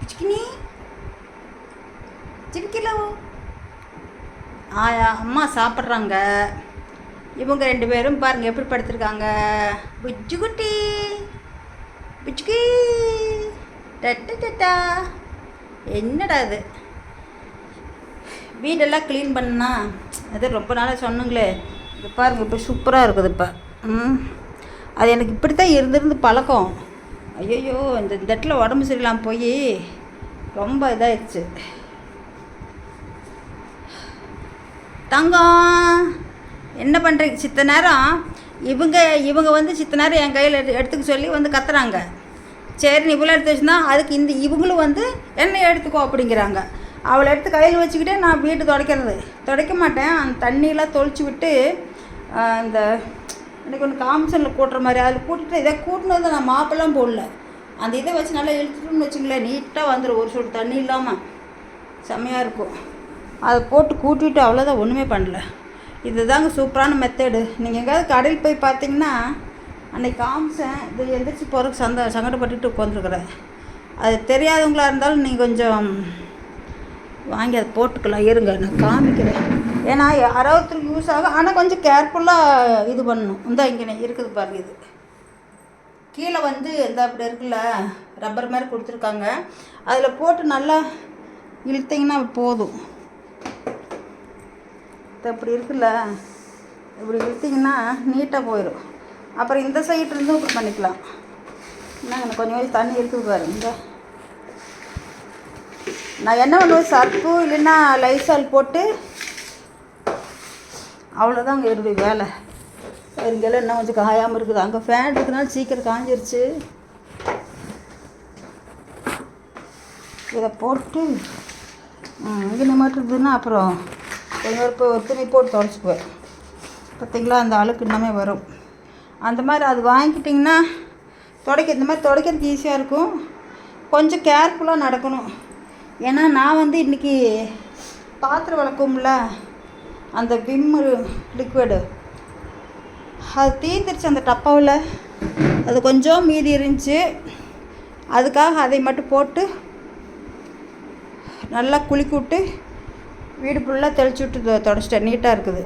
சிக்கினி சிக்கிலோ ஆயா அம்மா சாப்பிட்றாங்க. இவங்க 2 பேரும் பாருங்கள் எப்படி படுத்துருக்காங்க. புச்சு குட்டி புச்சுக்கி டட்டா. என்னடா அது, வீடெல்லாம் க்ளீன் பண்ணா அது ரொம்ப நாளாக சொன்னங்களே. இது பாருங்கள் இப்போ சூப்பராக இருக்குது. இப்போ அது எனக்கு இப்படி தான் இருந்து பழக்கம். ஐயோ இந்த இடத்துல உடம்பு சரியில்லாமல் போய் ரொம்ப இதாகிடுச்சு. தங்கம் என்ன பண்ணுறீங்க? சித்த நேரம் இவங்க வந்து சித்த நேரம் என் கையில் எடுத்துக்க சொல்லி வந்து கத்துறாங்க. சரி நீ இவ்வளோ எடுத்து வச்சுருந்தா அதுக்கு இவங்களும் வந்து என்ன எடுத்துக்கோ அப்படிங்கிறாங்க. அவளை எடுத்து கையில் வச்சுக்கிட்டே நான் வீட்டு துடைக்க மாட்டேன். அந்த தண்ணியெலாம் தொளிச்சு விட்டு இந்த எனக்கு ஒன்று காமிஷனில் கூட்டுற மாதிரி அதில் கூட்டிட்டு இதை கூட்டினது நான் மாப்பெல்லாம் போடல. அந்த இதை வச்சு நல்லா இழுத்துட்டுன்னு வச்சுங்களேன், நீட்டாக வந்துடும். ஒரு சொட்டு தண்ணி இல்லாமல் செம்மையாக இருக்கும். அதை போட்டு கூட்டிட்டு அவ்வளோதான், ஒன்றுமே பண்ணல. இது தாங்க சூப்பரான மெத்தடு. நீங்கள் எங்கேயாவது கடையில் போய் பார்த்தீங்கன்னா அன்றைக்கி காமிச்சேன். இது எந்திரிச்சு போகிறதுக்கு சங்கடப்பட்டுட்டு உட்காந்துருக்குறேன். அது தெரியாதவங்களாக இருந்தாலும் நீங்கள் கொஞ்சம் வாங்கி அதை போட்டுக்கலாம். இருங்க நான் காமிக்கிறேன். ஏன்னா யாராவது யூஸ் ஆகும். ஆனால் கொஞ்சம் கேர்ஃபுல்லாக இது பண்ணணும். இங்கே இருக்குது பாருங்கள். இது கீழே வந்து அப்படி இருக்குல்ல ரப்பர் மாதிரி கொடுத்துருக்காங்க. அதில் போட்டு நல்லா இழுத்திங்கன்னா போதும். இப்படி இருக்குல்ல, இப்படி இழுத்திங்கன்னா நீட்டாக போயிடும். அப்புறம் இந்த சைட்லேருந்து இப்படி பண்ணிக்கலாம். என்னங்க கொஞ்சம் தண்ணி இருக்குது பாருங்க. இந்த நான் என்ன பண்ணுவேன், சர்ப்பு இல்லைன்னா லைசால் போட்டு அவ்வளோதான். அங்கே இருக்குது வேலை. இங்கெல்லாம் இன்னும் கொஞ்சம் காயாமல் இருக்குது. அங்கே ஃபேன் இருக்குனால சீக்கிரம் காஞ்சிருச்சு. இதை போட்டு இங்கே மட்டும் இருந்ததுன்னா அப்புறம் கொஞ்சம் ஒரு துணி போட்டு துடைச்சிக்குவேன். பார்த்திங்களா, அந்த அழுக்கு இன்னமே வரும். அந்த மாதிரி அது வாங்கிட்டிங்கன்னா இந்த மாதிரி துடைக்கிறது ஈஸியாக இருக்கும். கொஞ்சம் கேர்ஃபுல்லாக நடக்கணும். ஏன்னா நான் வந்து இன்றைக்கி பாத்திரம் வளர்க்கும்ல அந்த விம்மு லிக்விடு அது தீர்ந்துருச்சு அந்த டப்பாவில். அது கொஞ்சம் மீதி இருந்துச்சு. அதுக்காக அதை மட்டும் போட்டு நல்லா குளிக்க விட்டு வீடு ஃபுல்லாக தெளிச்சு விட்டு துடைச்சிட்டேன். நீட்டாக இருக்குது.